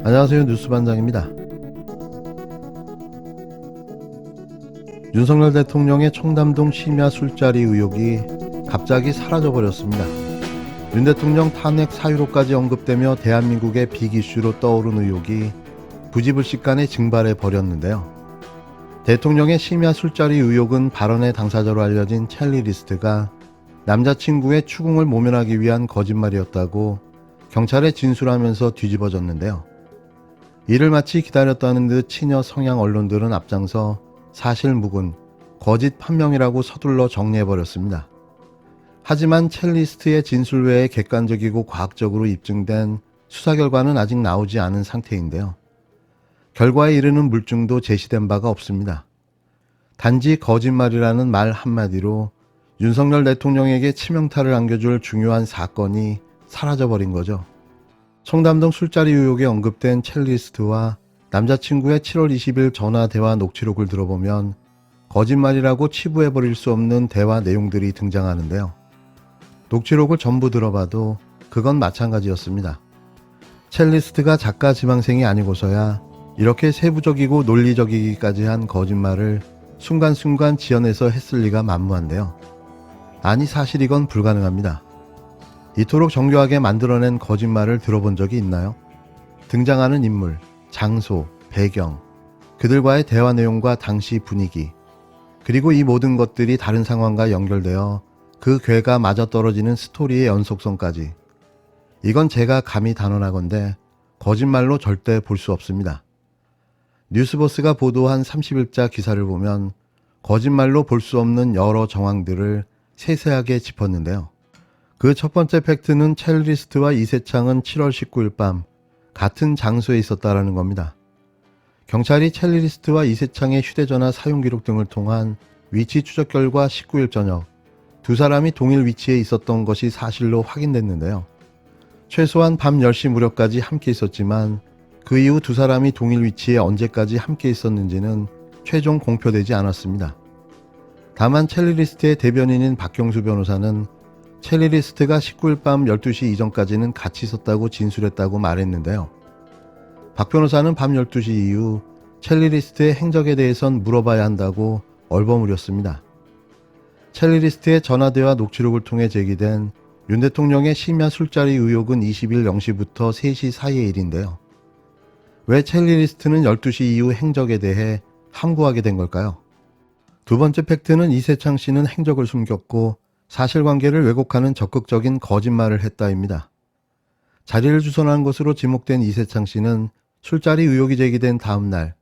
안녕하세요. 뉴스반장입니다. 윤석열 대통령의 청담동 심야 술자리 의혹이 갑자기 사라져버렸습니다. 윤 대통령 탄핵 사유로까지 언급되며 대한민국의 빅이슈로 떠오른 의혹이 부지불식간에 증발해 버렸는데요. 대통령의 심야 술자리 의혹은 발언의 당사자로 알려진 찰리 리스트가 남자친구의 추궁을 모면하기 위한 거짓말이었다고 경찰에 진술하면서 뒤집어졌는데요. 이를 마치 기다렸다는 듯 친여 성향 언론들은 앞장서 사실무근, 거짓 판명이라고 서둘러 정리해버렸습니다. 하지만 첼리스트의 진술 외에 객관적이고 과학적으로 입증된 수사 결과는 아직 나오지 않은 상태인데요. 결과에 이르는 물증도 제시된 바가 없습니다. 단지 거짓말이라는 말 한마디로 윤석열 대통령에게 치명타를 안겨줄 중요한 사건이 사라져버린 거죠. 청담동 술자리 의혹에 언급된 첼리스트와 남자친구의 7월 20일 전화 대화 녹취록을 들어보면 거짓말이라고 치부해버릴 수 없는 대화 내용들이 등장하는데요. 녹취록을 전부 들어봐도 그건 마찬가지였습니다. 첼리스트가 작가 지망생이 아니고서야 이렇게 세부적이고 논리적이기까지 한 거짓말을 순간순간 지어내서 했을 리가 만무한데요. 아니 사실 이건 불가능합니다. 이토록 정교하게 만들어낸 거짓말을 들어본 적이 있나요? 등장하는 인물, 장소, 배경, 그들과의 대화 내용과 당시 분위기, 그리고 이 모든 것들이 다른 상황과 연결되어 그 괴가 맞아떨어지는 스토리의 연속성까지. 이건 제가 감히 단언하건대 거짓말로 절대 볼 수 없습니다. 뉴스버스가 보도한 30일자 기사를 보면 거짓말로 볼 수 없는 여러 정황들을 세세하게 짚었는데요. 그 첫 번째 팩트는 첼리스트와 이세창은 7월 19일 밤 같은 장소에 있었다라는 겁니다. 경찰이 첼리스트와 이세창의 휴대전화 사용 기록 등을 통한 위치 추적 결과 19일 저녁 두 사람이 동일 위치에 있었던 것이 사실로 확인됐는데요. 최소한 밤 10시 무렵까지 함께 있었지만 그 이후 두 사람이 동일 위치에 언제까지 함께 있었는지는 최종 공표되지 않았습니다. 다만 첼리리스트의 대변인인 박경수 변호사는 첼리리스트가 19일 밤 12시 이전까지는 같이 있었다고 진술했다고 말했는데요. 박 변호사는 밤 12시 이후 첼리리스트의 행적에 대해선 물어봐야 한다고 얼버무렸습니다. 첼리리스트의 전화대화 녹취록을 통해 제기된 윤 대통령의 심야 술자리 의혹은 20일 0시부터 3시 사이의 일인데요. 왜 첼리리스트는 12시 이후 행적에 대해 함구하게 된 걸까요? 두 번째 팩트는 이세창 씨는 행적을 숨겼고 사실관계를 왜곡하는 적극적인 거짓말을 했다입니다. 자리를 주선한 것으로 지목된 이세창 씨는 술자리 의혹이 제기된 다음 날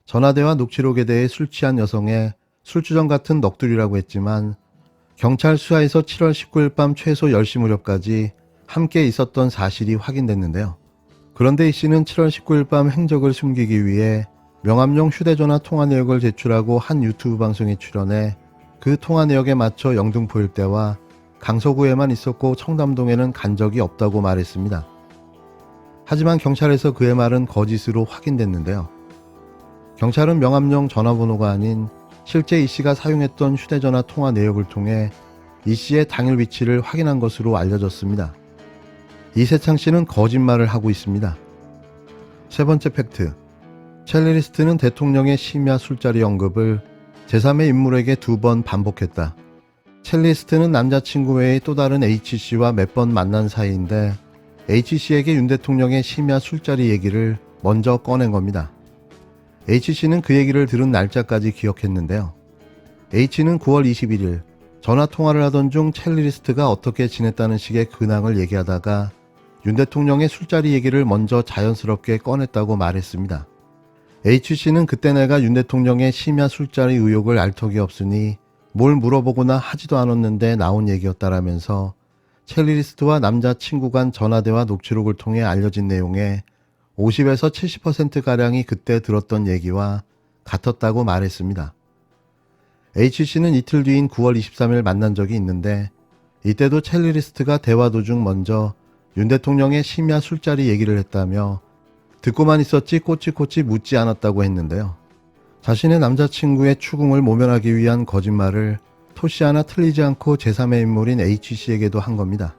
전화대화 녹취록에 대해 술 취한 여성의 술주정 같은 넋두리라고 했지만 경찰 수사에서 7월 19일 밤 최소 10시 무렵까지 함께 있었던 사실이 확인됐는데요. 그런데 이 씨는 7월 19일 밤 행적을 숨기기 위해 명함용 휴대전화 통화 내역을 제출하고 한 유튜브 방송에 출연해 그 통화 내역에 맞춰 영등포 일대와 강서구에만 있었고 청담동에는 간 적이 없다고 말했습니다. 하지만 경찰에서 그의 말은 거짓으로 확인됐는데요. 경찰은 명함용 전화번호가 아닌 실제 이 씨가 사용했던 휴대전화 통화 내역을 통해 이 씨의 당일 위치를 확인한 것으로 알려졌습니다. 이세창 씨는 거짓말을 하고 있습니다. 세 번째 팩트, 첼리리스트는 대통령의 심야 술자리 언급을 제3의 인물에게 2번 반복했다. 첼리스트는 남자친구 외에 또 다른 H씨와 몇 번 만난 사이인데 H씨에게 윤 대통령의 심야 술자리 얘기를 먼저 꺼낸 겁니다. H씨는 그 얘기를 들은 날짜까지 기억했는데요. H는 9월 21일 전화통화를 하던 중 첼리리스트가 어떻게 지냈다는 식의 근황을 얘기하다가 윤 대통령의 술자리 얘기를 먼저 자연스럽게 꺼냈다고 말했습니다. H씨는 그때 내가 윤 대통령의 심야 술자리 의혹을 알 턱이 없으니 뭘 물어보거나 하지도 않았는데 나온 얘기였다라면서 첼리리스트와 남자친구 간 전화대화 녹취록을 통해 알려진 내용에 50에서 70%가량이 그때 들었던 얘기와 같았다고 말했습니다. H씨는 이틀 뒤인 9월 23일 만난 적이 있는데 이때도 첼리리스트가 대화 도중 먼저 윤 대통령의 심야 술자리 얘기를 했다며 듣고만 있었지 꼬치꼬치 묻지 않았다고 했는데요. 자신의 남자친구의 추궁을 모면하기 위한 거짓말을 토씨 하나 틀리지 않고 제3의 인물인 H씨에게도 한 겁니다.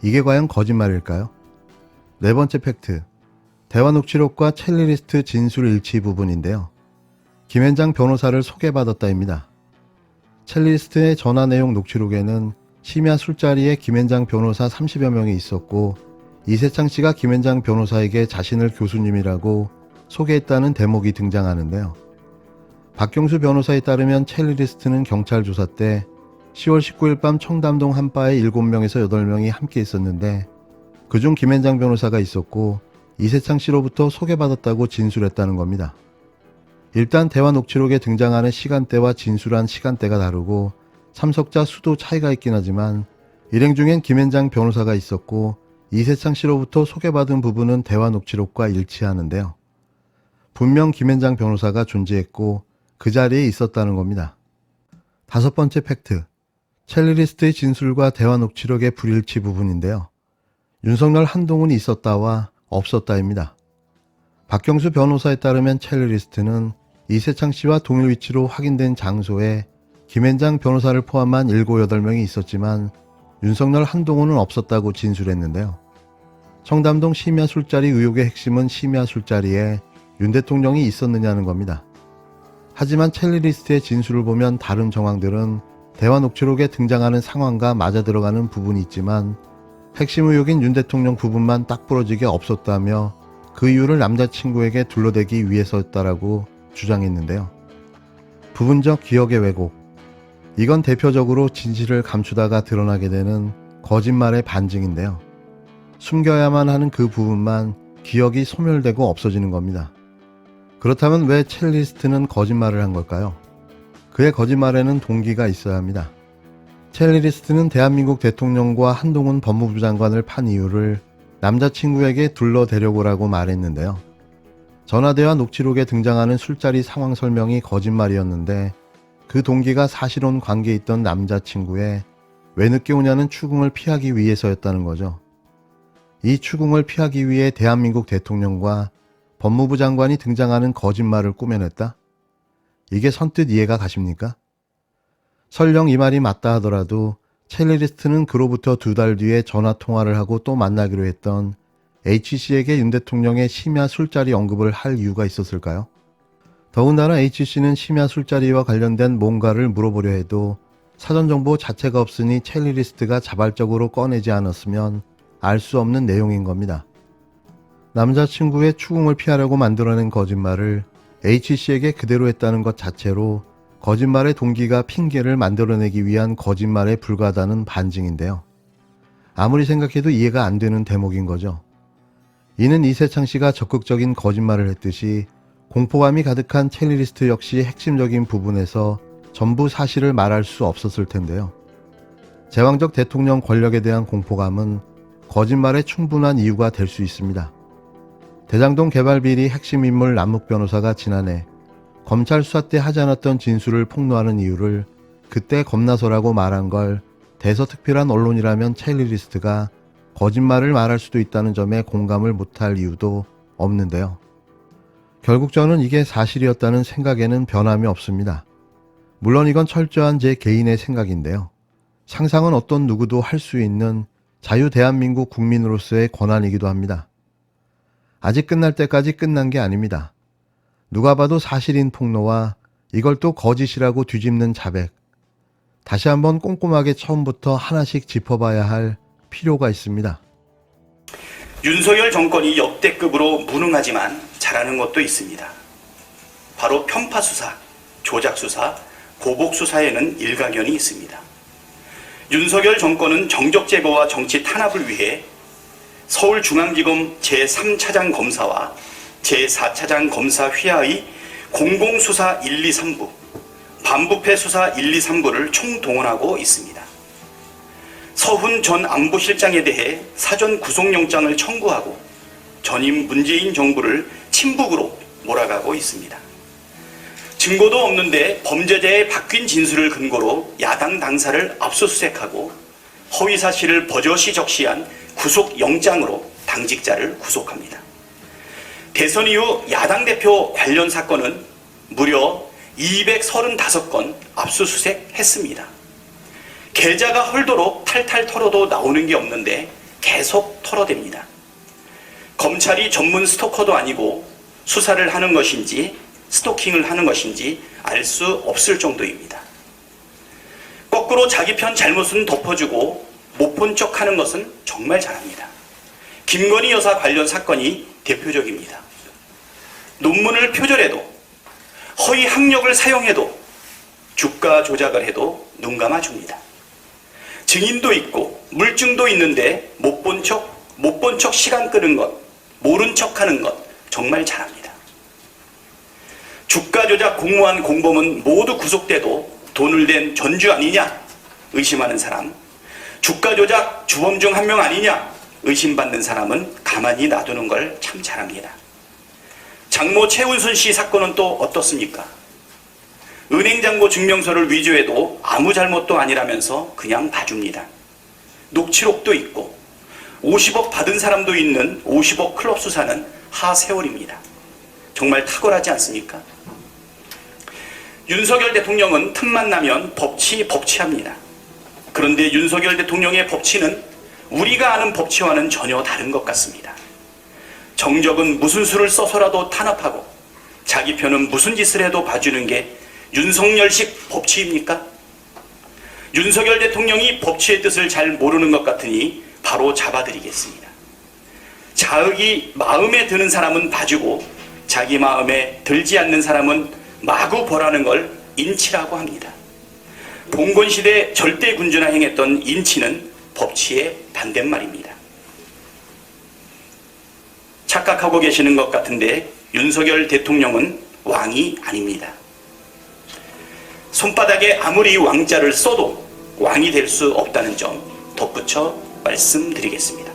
이게 과연 거짓말일까요? 네 번째 팩트, 대화녹취록과 첼리리스트 진술 일치 부분인데요. 김앤장 변호사를 소개받았다입니다. 첼리리스트의 전화 내용 녹취록에는 심야 술자리에 김앤장 변호사 30여 명이 있었고 이세창 씨가 김앤장 변호사에게 자신을 교수님이라고 소개했다는 대목이 등장하는데요. 박경수 변호사에 따르면 첼리리스트는 경찰 조사 때 10월 19일 밤 청담동 한 바에 7명에서 8명이 함께 있었는데 그중 김앤장 변호사가 있었고 이세창 씨로부터 소개받았다고 진술했다는 겁니다. 일단 대화 녹취록에 등장하는 시간대와 진술한 시간대가 다르고 참석자 수도 차이가 있긴 하지만 일행 중엔 김앤장 변호사가 있었고 이세창 씨로부터 소개받은 부분은 대화 녹취록과 일치하는데요. 분명 김앤장 변호사가 존재했고 그 자리에 있었다는 겁니다. 다섯 번째 팩트, 첼리리스트의 진술과 대화 녹취록의 불일치 부분인데요. 윤석열 한동훈이 있었다와 없었다입니다. 박경수 변호사에 따르면 첼리리스트는 이세창 씨와 동일 위치로 확인된 장소에 김앤장 변호사를 포함한 7, 8명이 있었지만 윤석열 한동훈은 없었다고 진술했는데요. 청담동 심야 술자리 의혹의 핵심은 심야 술자리에 윤 대통령이 있었느냐는 겁니다. 하지만 첼리리스트의 진술을 보면 다른 정황들은 대화 녹취록에 등장하는 상황과 맞아 들어가는 부분이 있지만 핵심 의혹인 윤 대통령 부분만 딱 부러지게 없었다며 그 이유를 남자친구에게 둘러대기 위해서였다라고 주장했는데요. 부분적 기억의 왜곡. 이건 대표적으로 진실을 감추다가 드러나게 되는 거짓말의 반증인데요. 숨겨야만 하는 그 부분만 기억이 소멸되고 없어지는 겁니다. 그렇다면 왜 첼리리스트는 거짓말을 한 걸까요? 그의 거짓말에는 동기가 있어야 합니다. 첼리리스트는 대한민국 대통령과 한동훈 법무부 장관을 판 이유를 남자친구에게 둘러대려고라고 말했는데요. 전화대화 녹취록에 등장하는 술자리 상황 설명이 거짓말이었는데 그 동기가 사실혼 관계에 있던 남자친구의 왜 늦게 오냐는 추궁을 피하기 위해서였다는 거죠. 이 추궁을 피하기 위해 대한민국 대통령과 법무부 장관이 등장하는 거짓말을 꾸며냈다? 이게 선뜻 이해가 가십니까? 설령 이 말이 맞다 하더라도 첼리리스트는 그로부터 2달 뒤에 전화통화를 하고 또 만나기로 했던 H씨에게 윤 대통령의 심야 술자리 언급을 할 이유가 있었을까요? 더군다나 H씨는 심야 술자리와 관련된 뭔가를 물어보려 해도 사전 정보 자체가 없으니 첼리리스트가 자발적으로 꺼내지 않았으면 알 수 없는 내용인 겁니다. 남자친구의 추궁을 피하려고 만들어낸 거짓말을 H씨에게 그대로 했다는 것 자체로 거짓말의 동기가 핑계를 만들어내기 위한 거짓말에 불과하다는 반증인데요. 아무리 생각해도 이해가 안 되는 대목인 거죠. 이는 이세창 씨가 적극적인 거짓말을 했듯이 공포감이 가득한 첼리리스트 역시 핵심적인 부분에서 전부 사실을 말할 수 없었을 텐데요. 제왕적 대통령 권력에 대한 공포감은 거짓말의 충분한 이유가 될 수 있습니다. 대장동 개발 비리 핵심 인물 남욱 변호사가 지난해 검찰 수사 때 하지 않았던 진술을 폭로하는 이유를 그때 겁나서라고 말한 걸 대서특필한 언론이라면 첼리리스트가 거짓말을 말할 수도 있다는 점에 공감을 못할 이유도 없는데요. 결국 저는 이게 사실이었다는 생각에는 변함이 없습니다. 물론 이건 철저한 제 개인의 생각인데요. 상상은 어떤 누구도 할 수 있는 자유 대한민국 국민으로서의 권한이기도 합니다. 아직 끝날 때까지 끝난 게 아닙니다. 누가 봐도 사실인 폭로와 이걸 또 거짓이라고 뒤집는 자백. 다시 한번 꼼꼼하게 처음부터 하나씩 짚어봐야 할 필요가 있습니다. 윤석열 정권이 역대급으로 무능하지만 잘하는 것도 있습니다. 바로 편파 수사, 조작 수사, 보복 수사에는 일가견이 있습니다. 윤석열 정권은 정적 제거와 정치 탄압을 위해 서울중앙지검 제3차장 검사와 제4차장 검사 휘하의 공공수사 1, 2, 3부, 반부패 수사 1, 2, 3부를 총동원하고 있습니다. 서훈 전 안보실장에 대해 사전 구속영장을 청구하고 전임 문재인 정부를 친북으로 몰아가고 있습니다. 증거도 없는데 범죄자의 바뀐 진술을 근거로 야당 당사를 압수수색하고 허위사실을 버젓이 적시한 구속영장으로 당직자를 구속합니다. 대선 이후 야당 대표 관련 사건은 무려 235건 압수수색했습니다. 계좌가 헐도록 탈탈 털어도 나오는 게 없는데 계속 털어댑니다. 검찰이 전문 스토커도 아니고 수사를 하는 것인지 스토킹을 하는 것인지 알 수 없을 정도입니다. 거꾸로 자기 편 잘못은 덮어주고 못 본 척하는 것은 정말 잘합니다. 김건희 여사 관련 사건이 대표적입니다. 논문을 표절해도 허위 학력을 사용해도 주가 조작을 해도 눈 감아줍니다. 증인도 있고 물증도 있는데 못 본 척 시간 끄는 것, 모른 척하는 것 정말 잘합니다. 주가 조작 공모한 공범은 모두 구속돼도 돈을 댄 전주 아니냐 의심하는 사람, 주가 조작 주범 중 한 명 아니냐 의심받는 사람은 가만히 놔두는 걸 참 잘합니다. 장모 최은순 씨 사건은 또 어떻습니까? 은행잔고 증명서를 위조해도 아무 잘못도 아니라면서 그냥 봐줍니다. 녹취록도 있고 50억 받은 사람도 있는 50억 클럽 수사는 하세월입니다. 정말 탁월하지 않습니까? 윤석열 대통령은 틈만 나면 법치합니다. 그런데 윤석열 대통령의 법치는 우리가 아는 법치와는 전혀 다른 것 같습니다. 정적은 무슨 수를 써서라도 탄압하고 자기 편은 무슨 짓을 해도 봐주는 게 윤석열식 법치입니까? 윤석열 대통령이 법치의 뜻을 잘 모르는 것 같으니 바로 잡아드리겠습니다. 자욱이 마음에 드는 사람은 봐주고 자기 마음에 들지 않는 사람은 마구 벌하는 걸 인치라고 합니다. 봉건시대 절대 군주나 행했던 인치는 법치의 반대말입니다. 착각하고 계시는 것 같은데 윤석열 대통령은 왕이 아닙니다. 손바닥에 아무리 왕자를 써도 왕이 될 수 없다는 점 덧붙여 말씀드리겠습니다.